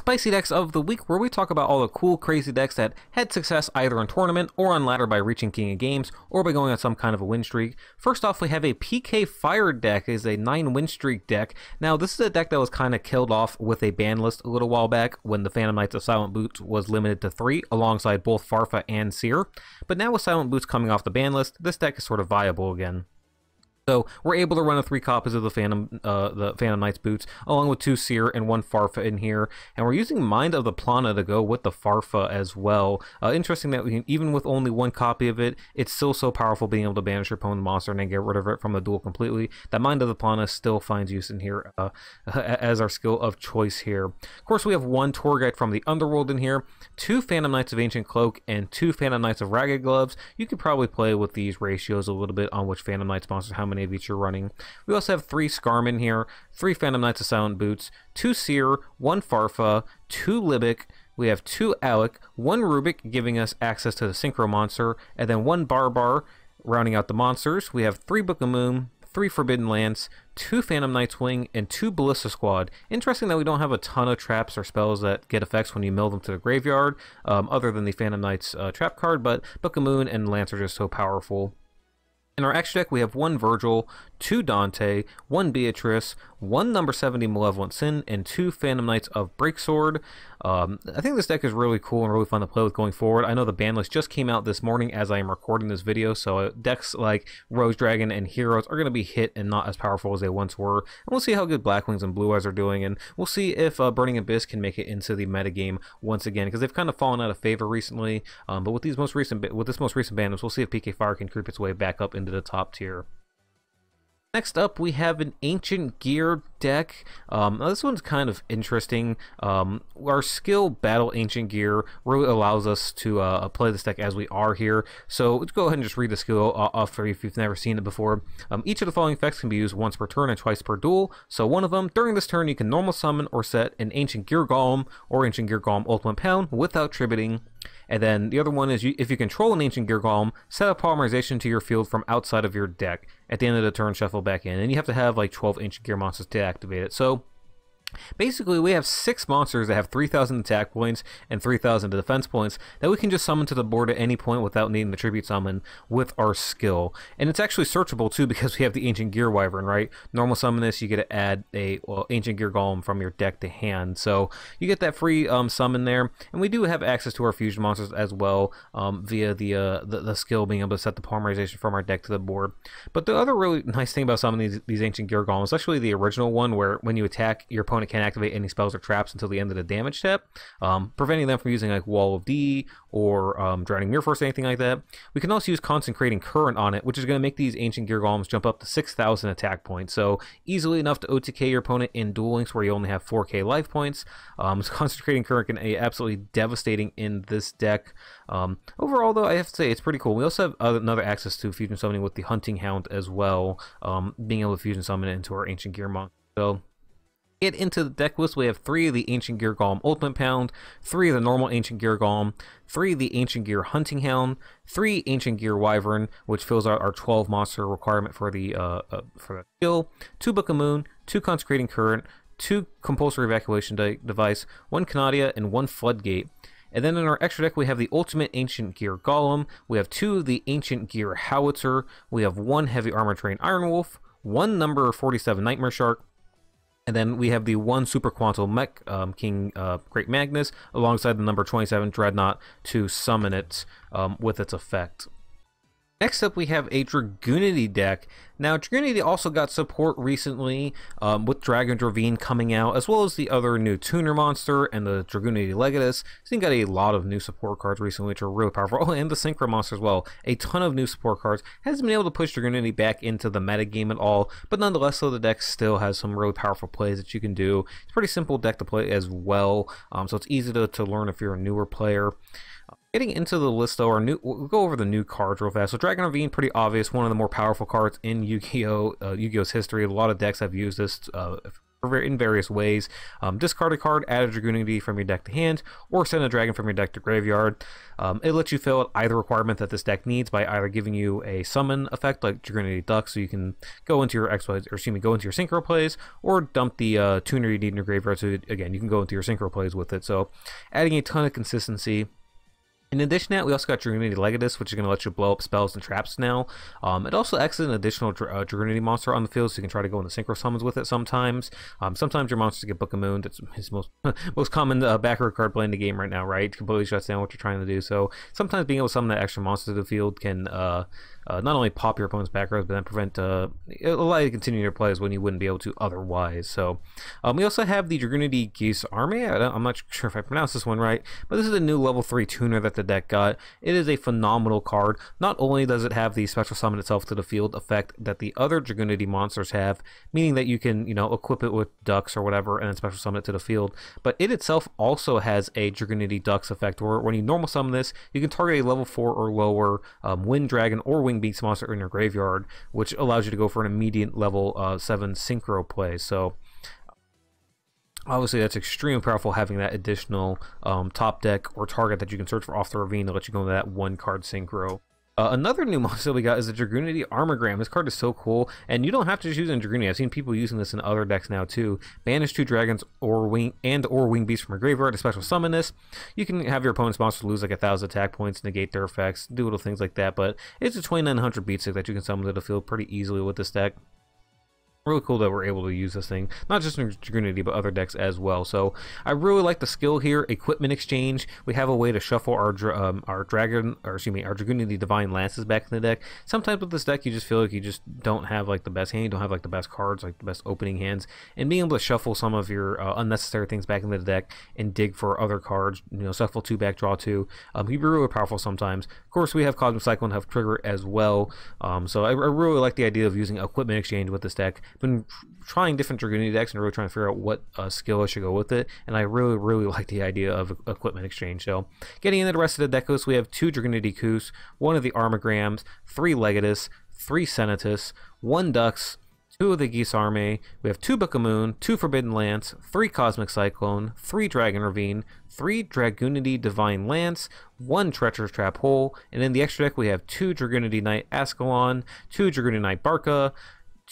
Spicy Decks of the Week, where we talk about all the cool, crazy decks that had success either in tournament or on ladder by reaching King of Games or by going on some kind of a win streak. First off, we have a PK Fire deck. It is a 9 win streak deck. Now, this is a deck that was kind of killed off with a ban list a little while back when the Phantom Knights of Silent Boots was limited to 3 alongside both Farfa and Seer. But now with Silent Boots coming off the ban list, this deck is sort of viable again. So we're able to run 3 copies of the Phantom Knights boots, along with 2 Seer and 1 Farfa in here, and we're using Mind of the Plana to go with the Farfa as well. Interesting that we can, even with only 1 copy of it, it's still so powerful being able to banish your opponent's monster and then get rid of it from the duel completely. That Mind of the Plana still finds use in here as our skill of choice here. Of course, we have 1 Tour Guide from the Underworld in here, 2 Phantom Knights of Ancient Cloak, and 2 Phantom Knights of Ragged Gloves. You could probably play with these ratios a little bit on which Phantom Knights monsters, how many of each you're running. We also have 3 Skarman here, 3 Phantom Knights of Silent Boots, 2 Seer, 1 Farfa, 2 Libic, we have 2 Alec, 1 Rubik giving us access to the Synchro monster, and then 1 Barbar rounding out the monsters. We have 3 Book of Moon, 3 Forbidden Lance, 2 Phantom Knight's Wing, and 2 Ballista Squad. Interesting that we don't have a ton of traps or spells that get effects when you mill them to the graveyard, other than the Phantom Knight's trap card, but Book of Moon and Lance are just so powerful. In our extra deck, we have 1 Virgil, 2 Dante, 1 Beatrice, 1 number 70 Malevolent Sin, and 2 Phantom Knights of Breaksword. I think this deck is really cool and really fun to play with going forward. I know the ban list just came out this morning as I am recording this video, so decks like Rose Dragon and Heroes are going to be hit and not as powerful as they once were. And we'll see how good Blackwings and Blue Eyes are doing, and we'll see if Burning Abyss can make it into the metagame once again, because they've kind of fallen out of favor recently. But with this most recent ban list, we'll see if PK Fire can creep its way back up into the top tier. Next up, we have an Ancient Gear deck. This one's kind of interesting. Our skill Battle Ancient Gear really allows us to play this deck as we are here. So let's go ahead and just read the skill off for you if you've never seen it before. Each of the following effects can be used once per turn and twice per duel. So one of them, during this turn, you can normal summon or set an Ancient Gear Golem or Ancient Gear Golem Ultimate Pound without tributing. And then the other one is if you control an Ancient Gear Golem, set a polymerization to your field from outside of your deck. At the end of the turn, shuffle back in. And you have to have like 12 Ancient Gear monsters to activate it. So basically, we have 6 monsters that have 3,000 attack points and 3,000 defense points that we can just summon to the board at any point without needing the tribute summon with our skill. And it's actually searchable too because we have the Ancient Gear Wyvern, right? Normal summon this, you get to add a Ancient Gear Golem from your deck to hand. So you get that free summon there. And we do have access to our fusion monsters as well via the skill being able to set the polymerization from our deck to the board. But the other really nice thing about summoning these Ancient Gear Golems, especially the original one where when you attack, your opponent can't activate any spells or traps until the end of the damage step, preventing them from using like Wall of D or Drowning Mirror Force or anything like that. We can also use Concentrating Current on it, which is going to make these Ancient Gear Golems jump up to 6,000 attack points, so easily enough to OTK your opponent in Duel Links where you only have 4k life points. So Concentrating Current can be absolutely devastating in this deck. Overall, though, I have to say it's pretty cool. We also have another access to fusion summoning with the Hunting Hound as well, being able to fusion summon it into our Ancient Gear monster. So get into the deck list, we have 3 of the Ancient Gear Golem Ultimate Pound, 3 of the normal Ancient Gear Golem, 3 of the Ancient Gear Hunting Hound, 3 Ancient Gear Wyvern, which fills out our 12 monster requirement for the skill, 2 Book of Moon, 2 Consecrating Current, 2 Compulsory Evacuation Device, 1 Canadia, and 1 Floodgate. And then in our extra deck, we have the Ultimate Ancient Gear Golem, we have 2 of the Ancient Gear Howitzer, we have 1 Heavy Armor Train Iron Wolf, 1 number 47 Nightmare Shark, and then we have the 1 Super Quantum Mech King Great Magnus alongside the number 27 Dreadnought to summon it with its effect. Next up, we have a Dragunity deck. Now, Dragunity also got support recently with Dragon Ravine coming out, as well as the other new Tuner monster and the Dragunity Legatus. So you got a lot of new support cards recently, which are really powerful. Oh, and the Synchro monster as well. A ton of new support cards. Hasn't been able to push Dragunity back into the metagame at all, but nonetheless, though, the deck still has some really powerful plays that you can do. It's a pretty simple deck to play as well, so it's easy to learn if you're a newer player. Getting into the list, though, we'll go over the new cards real fast. So Dragon Ravine, pretty obvious, one of the more powerful cards in Yu-Gi-Oh's history. A lot of decks have used this for in various ways. Discard a card, add a Dragunity from your deck to hand, or send a dragon from your deck to graveyard. It lets you fill out either requirement that this deck needs by either giving you a summon effect like Dragunity Duck, so you can go into your go into your synchro plays, or dump the tuner you need in your graveyard, so again you can go into your synchro plays with it. So adding a ton of consistency. In addition to that, we also got Dragunity Legatus, which is going to let you blow up spells and traps now. It also acts as an additional Dragunity monster on the field, so you can try to go into synchro summons with it sometimes. Sometimes your monsters get Book of Moon. That's his most common backer card play in the game right now, right? It completely shuts down what you're trying to do. So sometimes being able to summon that extra monster to the field can not only pop your opponent's back rows, but then prevent allow you to continue your plays when you wouldn't be able to otherwise. So we also have the Dragunity Geese Army. I'm not sure if I pronounced this one right, but this is a new level 3 tuner that the deck got. It is a phenomenal card. Not only does it have the special summon itself to the field effect that the other Dragunity monsters have, meaning that you can, equip it with ducks or whatever and then special summon it to the field, but it itself also has a Dragunity Ducks effect where when you normal summon this, you can target a level 4 or lower Wind Dragon or Wing Beast monster in your graveyard, which allows you to go for an immediate level 7 synchro play. So obviously that's extremely powerful, having that additional top deck or target that you can search for off the ravine to let you go into that 1-card synchro. Another new monster we got is the Dragunity Armogram. This card is so cool, and you don't have to just use it in Dragunity. I've seen people using this in other decks now too. Banish 2 dragons or wing beast from a graveyard to special summon this. You can have your opponent's monster lose like 1,000 attack points, negate their effects, do little things like that, but it's a 2,900 beat stick that you can summon to the field pretty easily with this deck. Really cool that we're able to use this thing, not just in Dragunity, but other decks as well. So I really like the skill here. Equipment exchange. We have a way to shuffle our Dragunity Divine Lances back in the deck. Sometimes with this deck, you just feel like you just don't have like the best hand, you don't have like the best cards, like the best opening hands, and being able to shuffle some of your unnecessary things back into the deck and dig for other cards. Shuffle 2 back, draw 2. Can be really powerful sometimes. Of course, we have Cosmic Cyclone have Trigger as well. So I really like the idea of using equipment exchange with this deck. Been trying different Dragunity decks and really trying to figure out what skill I should go with it, and I really like the idea of equipment exchange. So getting into the rest of the deck list, we have 2 Dragunity Koos, 1 of the Armograms, 3 Legatus, 3 Senatus, 1 Ducks, 2 of the Geese Army, we have 2 Book of Moon, 2 Forbidden Lance, 3 Cosmic Cyclone, 3 Dragon Ravine, 3 Dragunity Divine Lance, 1 Treacherous Trap Hole, and in the extra deck we have 2 Dragunity Knight Ascalon, 2 Dragunity Knight Barca,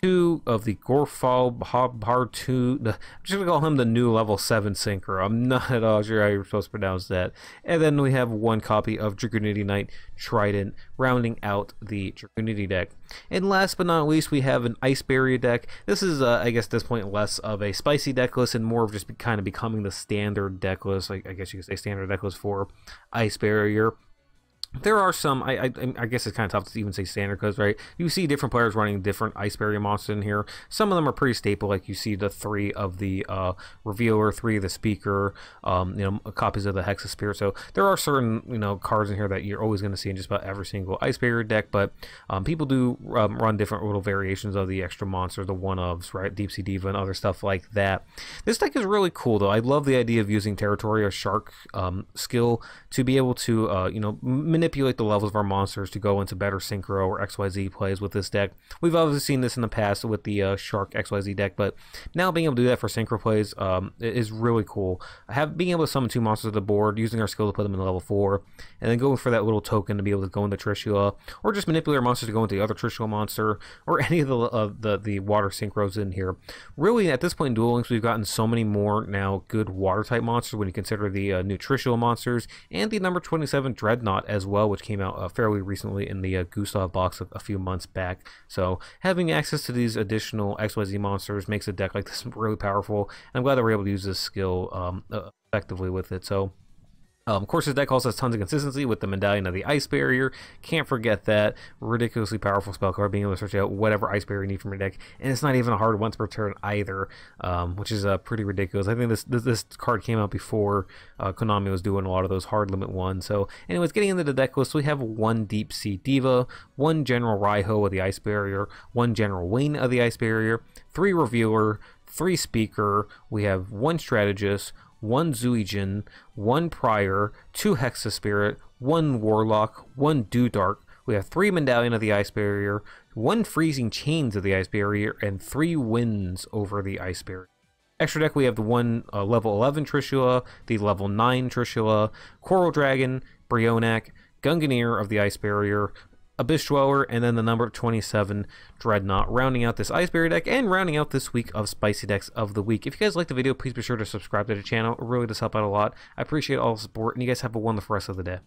2 of the Gorfal Har2, I'm just going to call him the new level 7 Synchro. I'm not at all sure how you're supposed to pronounce that. And then we have 1 copy of Dragunity Knight Trident, rounding out the Dragunity deck. And last but not least, we have an Ice Barrier deck. This is, I guess at this point, less of a spicy deck list and more of just kind of becoming the standard deck list. Like, I guess you could say standard deck list for Ice Barrier. There are some, I guess it's kind of tough to even say standard because, right, you see different players running different Ice Barrier monsters in here. Some of them are pretty staple, like you see the 3 of the Revealer, 3 of the Speaker, copies of the Hexa Spirit. So there are certain, cards in here that you're always going to see in just about every single Ice Barrier deck, but people do run different little variations of the extra monsters, the one-ofs, right, Deep Sea Diva and other stuff like that. This deck is really cool, though. I love the idea of using Territory or Shark skill to be able to, manipulate the levels of our monsters to go into better Synchro or XYZ plays with this deck. We've obviously seen this in the past with the Shark XYZ deck, but now being able to do that for Synchro plays is really cool. Being able to summon 2 monsters to the board, using our skill to put them in level 4, and then going for that little token to be able to go into Trishula, or just manipulate our monsters to go into the other Trishula monster, or any of the water Synchros in here. Really, at this point in Duel Links, we've gotten so many more now good water-type monsters when you consider the new Trishula monsters, and the number 27 Dreadnought as well, which came out fairly recently in the Gustav box a few months back. So having access to these additional XYZ monsters makes a deck like this really powerful, and I'm glad that we're able to use this skill effectively with it. So of course, this deck also has tons of consistency with the Medallion of the Ice Barrier. Can't forget that. Ridiculously powerful spell card, being able to search out whatever Ice Barrier you need from your deck. And it's not even a hard once per turn either, which is pretty ridiculous. I think this card came out before Konami was doing a lot of those hard limit ones. So anyways, getting into the deck list, we have 1 Deep Sea Diva, 1 General Raiho of the Ice Barrier, 1 General Wayne of the Ice Barrier, 3 Revealer, 3 Speaker, we have 1 Strategist, 1 Zuijin, 1 Prior, 2 Hexa Spirit, 1 Warlock, 1 Dewdark. We have 3 Medallion of the Ice Barrier, 1 Freezing Chains of the Ice Barrier, and 3 Winds over the Ice Barrier. Extra deck, we have the one level 11 Trishula, the level 9 Trishula, Coral Dragon, Brionac, Gungnir of the Ice Barrier, Abyss Dweller, and then the number 27 Dreadnought, rounding out this Ice Barrier deck and rounding out this week of Spicy Decks of the Week. If you guys liked the video, please be sure to subscribe to the channel. It really does help out a lot. I appreciate all the support, and you guys have a wonderful rest of the day.